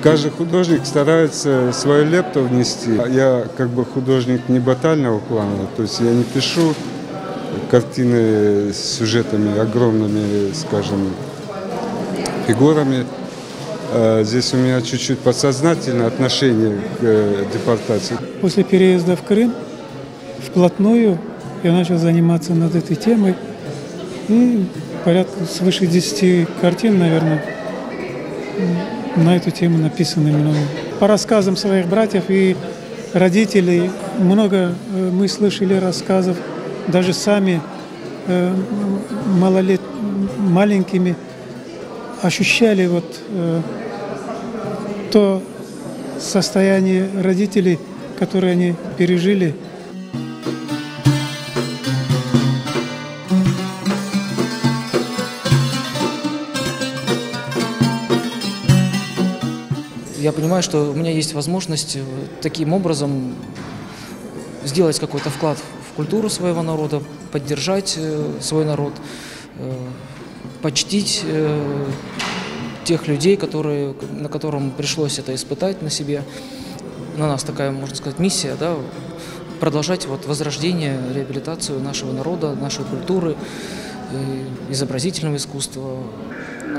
Каждый художник старается свою лепту внести. Я как бы художник не батального плана, то есть я не пишу картины с сюжетами огромными, скажем, фигурами. Здесь у меня чуть-чуть подсознательное отношение к депортации. После переезда в Крым вплотную я начал заниматься над этой темой. И порядка свыше 10 картин, наверное, на эту тему написаны мною. По рассказам своих братьев и родителей много мы слышали рассказов, даже сами маленькими ощущали вот то состояние родителей, которое они пережили. Я понимаю, что у меня есть возможность таким образом сделать какой-то вклад в культуру своего народа, поддержать свой народ, почтить тех людей, на котором пришлось это испытать на себе. На нас такая, можно сказать, миссия, да, продолжать вот возрождение, реабилитацию нашего народа, нашей культуры, изобразительного искусства.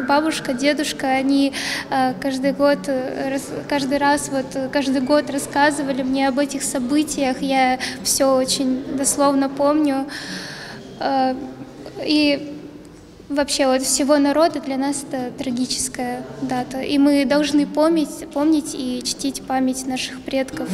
Бабушка, дедушка, они каждый год рассказывали мне об этих событиях. Я все очень дословно помню. И вообще вот всего народа для нас это трагическая дата. И мы должны помнить и чтить память наших предков.